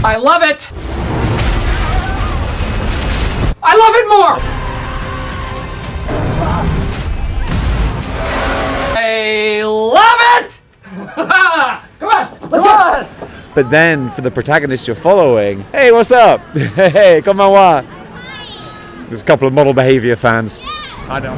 I love it! I love it more! I love it! Come on, let's go! But then, for the protagonist you're following, hey, what's up? Hey, konbanwa. There's a couple of model behavior fans. I know.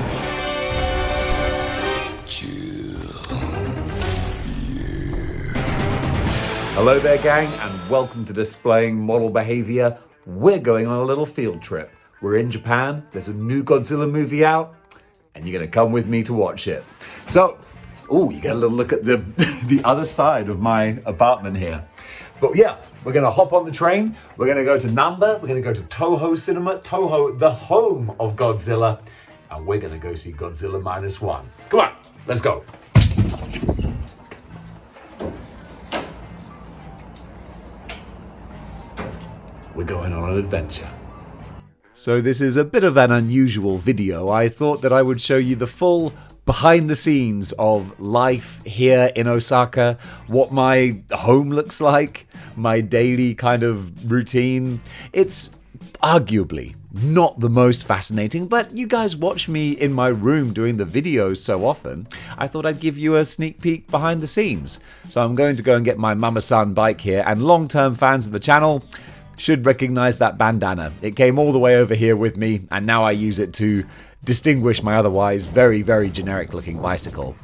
Hello there, gang, and welcome to Displaying Model Behaviour. We're going on a little field trip. We're in Japan, there's a new Godzilla movie out, and you're going to come with me to watch it. So, you get a little look at the, the other side of my apartment here. But yeah, we're going to hop on the train, we're going to go to Namba, we're going to go to Toho Cinema, Toho, the home of Godzilla, and we're going to go see Godzilla Minus 1. Come on, let's go. We're going on an adventure. So this is a bit of an unusual video. I thought that I would show you the full behind the scenes of life here in Osaka, what my home looks like, my daily kind of routine. It's arguably not the most fascinating, but you guys watch me in my room doing the videos so often, I thought I'd give you a sneak peek behind the scenes. So I'm going to go and get my Mama-san bike here, and long-term fans of the channel should recognize that bandana. It came all the way over here with me, and now I use it to distinguish my otherwise very, very generic looking bicycle.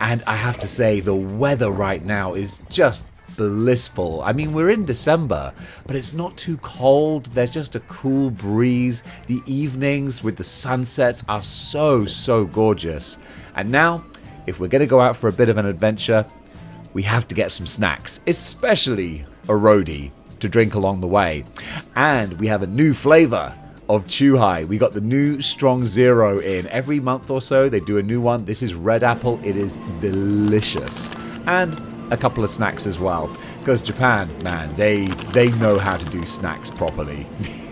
And I have to say, the weather right now is just blissful. I mean, we're in December, but it's not too cold. There's just a cool breeze. The evenings with the sunsets are so gorgeous. And now, if we're going to go out for a bit of an adventure, we have to get some snacks, especially a roadie to drink along the way. And we have a new flavor of Chuhai. We got the new Strong Zero in. Every month or so they do a new one. This is red apple. It is delicious. And a couple of snacks as well, because Japan, man, they know how to do snacks properly.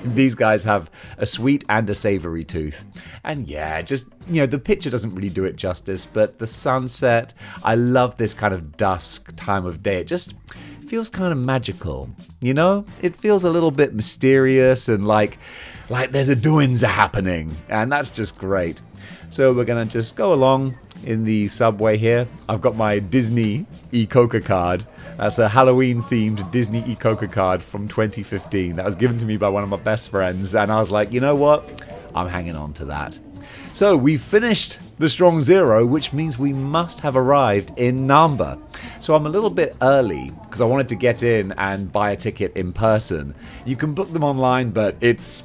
These guys have a sweet and a savory tooth. And yeah, just, the picture doesn't really do it justice, but the sunset, I love this kind of dusk time of day. It just feels kind of magical, It feels a little bit mysterious and like there's a doings happening, and that's just great. So we're gonna just go along in the subway here. I've got my Disney e-Coca card. That's a Halloween-themed Disney e-Coca card from 2015. That was given to me by one of my best friends, and I was like, you know what? I'm hanging on to that. So we've finished the Strong Zero, which means we must have arrived in Namba. So I'm a little bit early because I wanted to get in and buy a ticket in person. You can book them online, but it's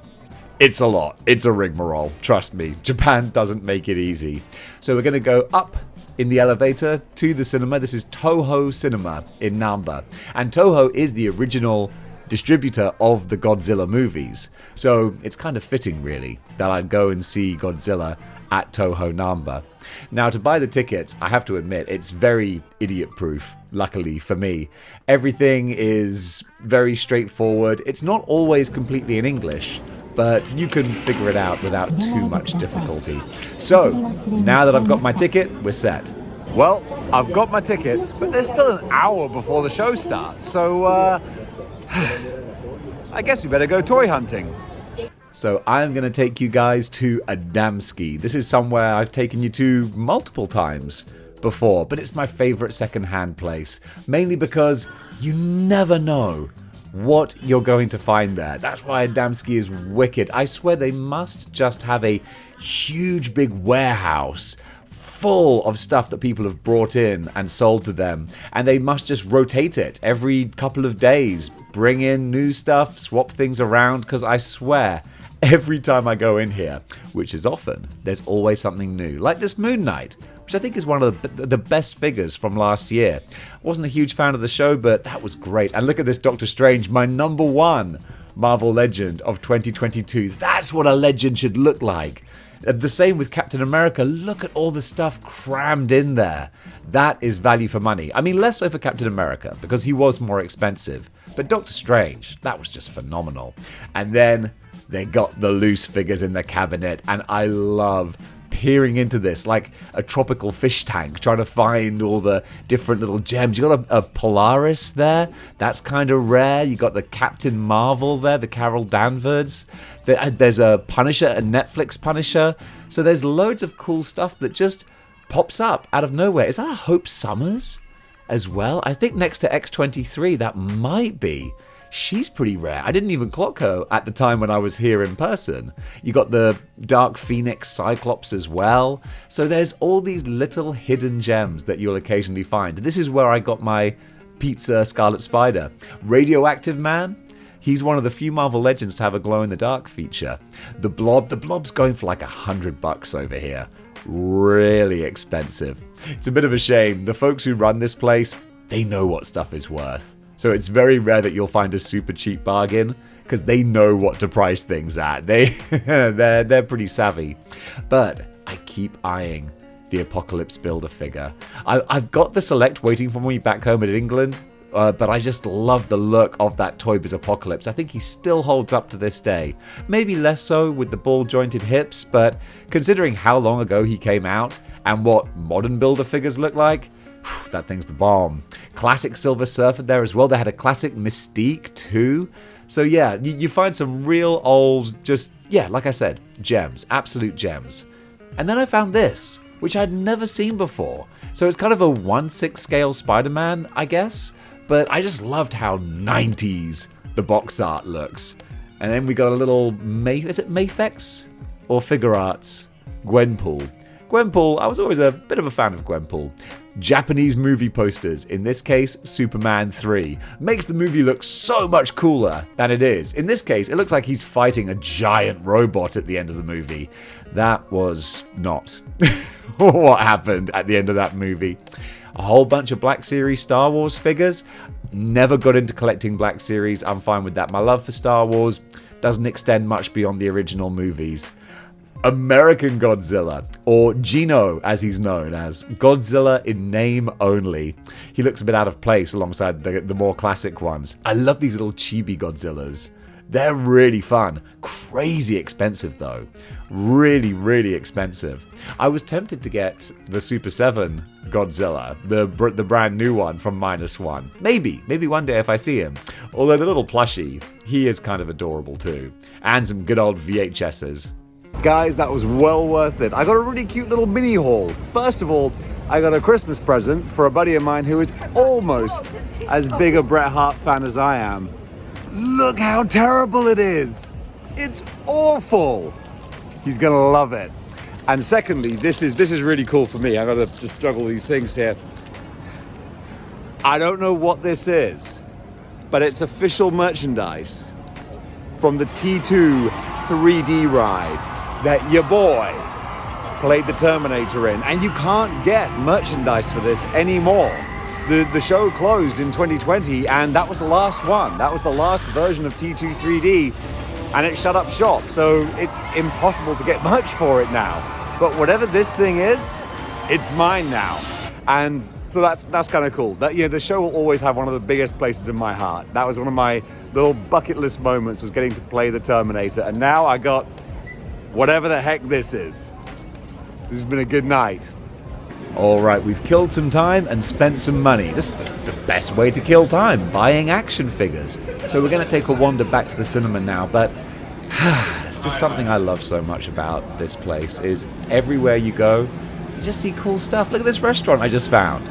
a lot. It's a rigmarole. Trust me. Japan doesn't make it easy. So we're going to go up in the elevator to the cinema. This is Toho Cinema in Namba. And Toho is the original distributor of the Godzilla movies. So it's kind of fitting, really, that I'd go and see Godzilla at Toho Namba. Now, to buy the tickets, I have to admit, it's very idiot-proof, luckily for me. Everything is very straightforward. It's not always completely in English, but you can figure it out without too much difficulty. So, now that I've got my ticket, we're set. Well, I've got my tickets, but there's still an hour before the show starts, so I guess we better go toy hunting. So I'm going to take you guys to Adamski. This is somewhere I've taken you to multiple times before, but it's my favorite second-hand place, mainly because you never know what you're going to find there. That's why Adamski is wicked. I swear they must just have a huge big warehouse full of stuff that people have brought in and sold to them, and they must just rotate it every couple of days, bring in new stuff, swap things around, because I swear every time I go in here, which is often, there's always something new. Like this Moon Knight, which I think is one of the best figures from last year. Wasn't a huge fan of the show, but that was great. And look at this Doctor Strange, my number one Marvel Legend of 2022. That's what a legend should look like. The same with Captain America. Look at all the stuff crammed in there. That is value for money. I mean, less so for Captain America, because he was more expensive. But Doctor Strange, that was just phenomenal. And then they got the loose figures in the cabinet, and I love peering into this like a tropical fish tank, trying to find all the different little gems. You got a Polaris there, that's kind of rare. You got the Captain Marvel there, the Carol Danvers. There's a Punisher, a Netflix Punisher. So there's loads of cool stuff that just pops up out of nowhere. Is that a Hope Summers as well? I think next to X-23 that might be. She's pretty rare. I didn't even clock her at the time when I was here in person. You got the Dark Phoenix Cyclops as well. So there's all these little hidden gems that you'll occasionally find. This is where I got my Pizza Scarlet Spider. Radioactive Man, he's one of the few Marvel Legends to have a glow-in-the-dark feature. The Blob's going for like $100 over here. Really expensive. It's a bit of a shame. The folks who run this place, they know what stuff is worth. So it's very rare that you'll find a super cheap bargain because they know what to price things at. They're pretty savvy. But I keep eyeing the Apocalypse Build-A-Figure. I've got the Select waiting for me back home in England, but I just love the look of that Toy Biz Apocalypse. I think he still holds up to this day. Maybe less so with the ball-jointed hips, but considering how long ago he came out and what modern Build-A-Figures look like, that thing's the bomb. Classic Silver Surfer there as well. They had a classic Mystique too. So yeah, you find some real old, just, yeah, like I said, gems. Absolute gems. And then I found this, which I'd never seen before. So it's kind of a 1/6 scale Spider-Man, I guess. But I just loved how 90s the box art looks. And then we got a little, is it Mafex? Or Figure Arts? Gwenpool. Gwenpool, I was always a bit of a fan of Gwenpool. Japanese movie posters, in this case, Superman 3. Makes the movie look so much cooler than it is. In this case, it looks like he's fighting a giant robot at the end of the movie. That was not what happened at the end of that movie. A whole bunch of Black Series Star Wars figures. Never got into collecting Black Series, I'm fine with that. My love for Star Wars doesn't extend much beyond the original movies. American Godzilla, or Gino as he's known as, Godzilla in name only. He looks a bit out of place alongside the more classic ones. I love these little chibi Godzillas. They're really fun. Crazy expensive though. Really, really expensive. I was tempted to get the Super 7 Godzilla, the brand new one from -1. Maybe one day if I see him. Although the little plushie, he is kind of adorable too. And some good old VHSs. Guys, that was well worth it. I got a really cute little mini haul. First of all, I got a Christmas present for a buddy of mine who is almost as big a Bret Hart fan as I am. Look how terrible it is. It's awful. He's gonna love it. And secondly, this is really cool for me. I gotta just juggle these things here. I don't know what this is, but it's official merchandise from the T2 3D ride that your boy played the Terminator in, and you can't get merchandise for this anymore. The show closed in 2020, and that was the last one. That was the last version of T2 3D, and it shut up shop, so it's impossible to get merch for it now. But whatever this thing is, it's mine now, and so that's kind of cool. That, you know, the show will always have one of the biggest places in my heart. That was one of my little bucket list moments, was getting to play the Terminator, and now I got whatever the heck this is. This has been a good night. All right, we've killed some time and spent some money. This is the best way to kill time, buying action figures. So we're going to take a wander back to the cinema now, but it's just something I love so much about this place is everywhere you go, you just see cool stuff. Look at this restaurant I just found.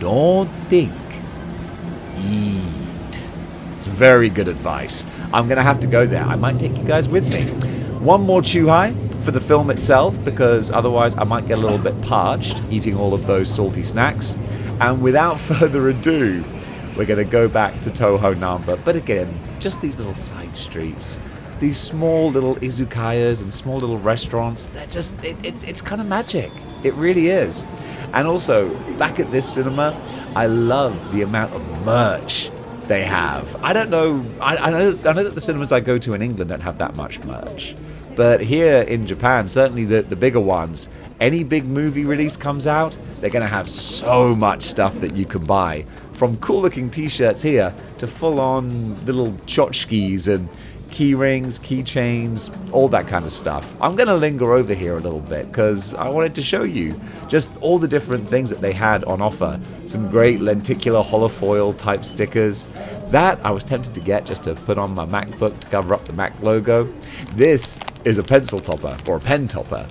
Don't think, eat. It's very good advice. I'm going to have to go there. I might take you guys with me. One more chew-hi for the film itself, because otherwise I might get a little bit parched eating all of those salty snacks. And without further ado, we're going to go back to Toho Namba. But again, just these little side streets, these small little izukayas and small little restaurants, they're just, it's kind of magic. It really is. And also, back at this cinema, I love the amount of merch they have. I don't know, I know that the cinemas I go to in England don't have that much merch. But here in Japan, certainly the bigger ones, any big movie release comes out, they're going to have so much stuff that you can buy. From cool looking t-shirts here to full on little tchotchkes and key rings, keychains, all that kind of stuff. I'm going to linger over here a little bit because I wanted to show you just all the different things that they had on offer. Some great lenticular holofoil type stickers. That I was tempted to get just to put on my MacBook to cover up the Mac logo. This is a pencil topper, or a pen topper.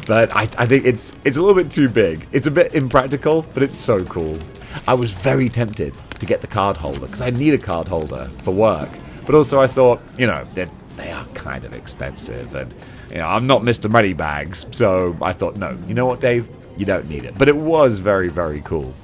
But I think it's a little bit too big. It's a bit impractical, but it's so cool. I was very tempted to get the card holder, because I need a card holder for work. But also I thought, you know, they are kind of expensive, and you know, I'm not Mr. Moneybags, so I thought, no, you know what, Dave? You don't need it. But it was very, very cool.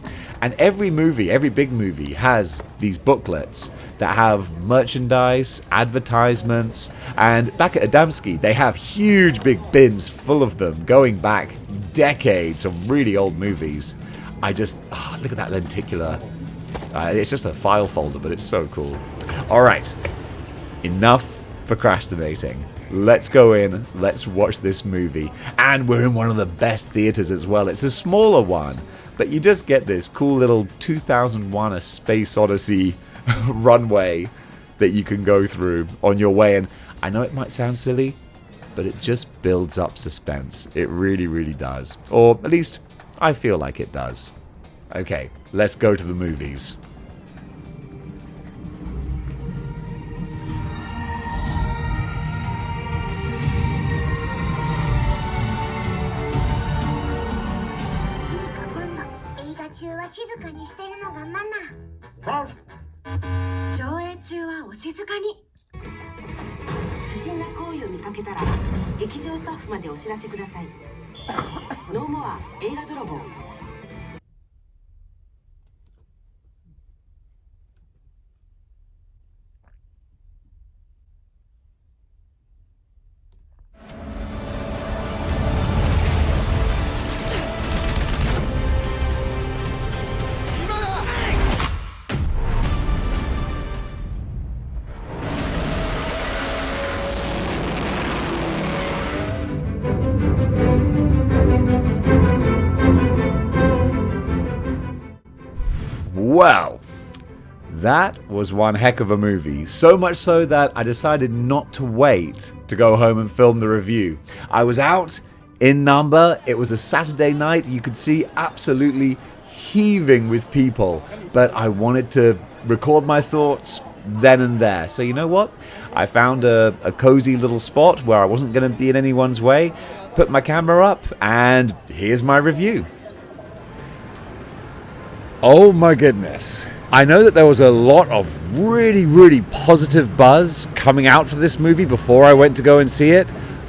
And every big movie has these booklets that have merchandise, advertisements, and back at Adamski, they have huge big bins full of them going back decades of really old movies. I just, look at that lenticular. It's just a file folder, but it's so cool. All right, enough procrastinating. Let's go in, let's watch this movie. And we're in one of the best theaters as well. It's a smaller one, but you just get this cool little 2001 A Space Odyssey runway that you can go through on your way. And I know it might sound silly, but it just builds up suspense. It really, really does. Or at least I feel like it does. Okay, let's go to the movies. Well, that was one heck of a movie. So much so that I decided not to wait to go home and film the review. I was out in Namba. It was a Saturday night. You could see absolutely heaving with people. But I wanted to record my thoughts then and there. So you know what? I found a cozy little spot where I wasn't going to be in anyone's way. Put my camera up, and here's my review. Oh my goodness. I know that there was a lot of really, really positive buzz coming out for this movie before I went to go and see it,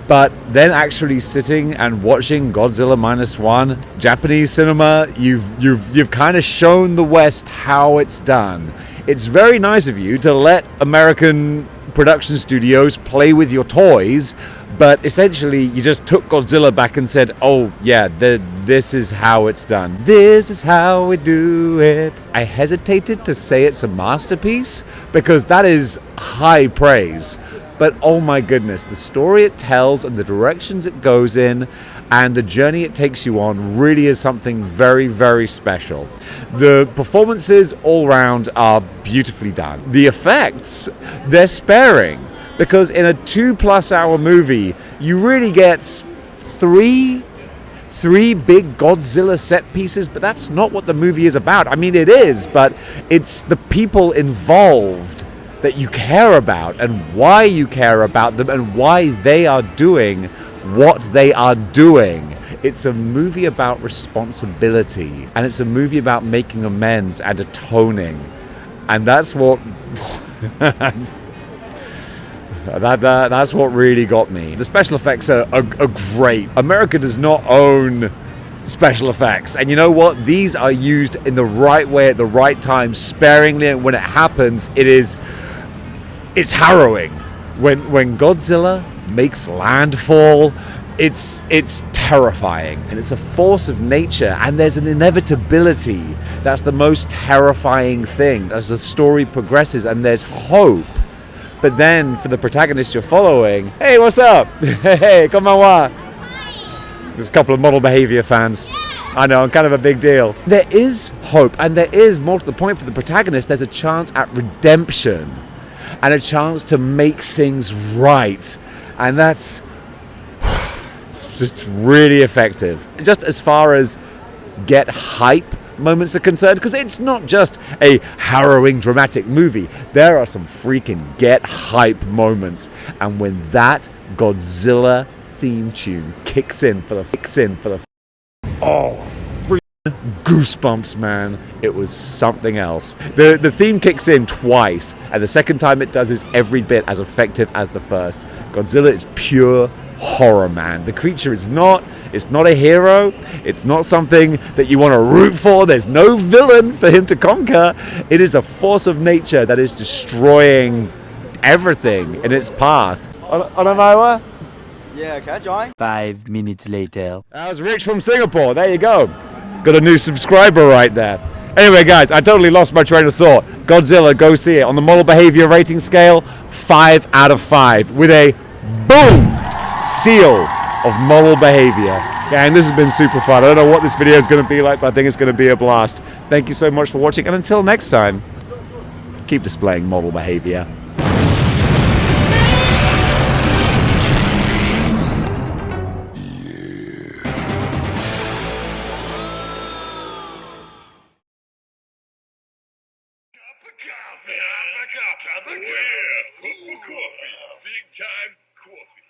but then actually sitting and watching Godzilla Minus One, Japanese cinema, you've kind of shown the West how it's done. It's very nice of you to let American production studios play with your toys, but essentially you just took Godzilla back and said, oh yeah, this is how it's done. This is how we do it. I hesitated to say it's a masterpiece because that is high praise. But oh my goodness, the story it tells and the directions it goes in and the journey it takes you on really is something very, very special. The performances all round are beautifully done. The effects, they're sparing. Because in a 2+ hour movie, you really get three big Godzilla set pieces, but that's not what the movie is about. I mean, it is, but it's the people involved that you care about and why you care about them and why they are doing what they are doing. It's a movie about responsibility, and it's a movie about making amends and atoning. And that's what... That's what really got me. The special effects are great. America does not own special effects. And you know what? These are used in the right way at the right time, sparingly. And when it happens, it's harrowing. When Godzilla makes landfall, it's terrifying. And it's a force of nature. And there's an inevitability. That's the most terrifying thing as the story progresses. And there's hope. But then, for the protagonist you're following, hey, what's up? Hey, konbanwa. There's a couple of Model-Behaviour fans. I know, I'm kind of a big deal. There is hope, and there is, more to the point, for the protagonist, there's a chance at redemption. and a chance to make things right. And that's it's just really effective. Just as far as get hype moments are concerned, because it's not just a harrowing dramatic movie. There are some freaking get hype moments, and when that Godzilla theme tune kicks in for the oh, freaking goosebumps, man. It was something else. The theme kicks in twice, and the second time it does is every bit as effective as the first. Godzilla is pure horror, man. The creature is not a hero. It's not something that you want to root for. There's no villain for him to conquer. It is a force of nature that is destroying everything in its path. Onamawa? Yeah, can I join? 5 minutes later. That was Rich from Singapore. There you go. Got a new subscriber right there. Anyway, guys, I totally lost my train of thought. Godzilla, go see it. On the model behavior rating scale, 5 out of 5 with a boom seal of model behavior. Gang, this has been super fun. I don't know what this video is going to be like, but I think it's going to be a blast. Thank you so much for watching, and until next time, keep displaying model behavior. Coffee. Big time coffee.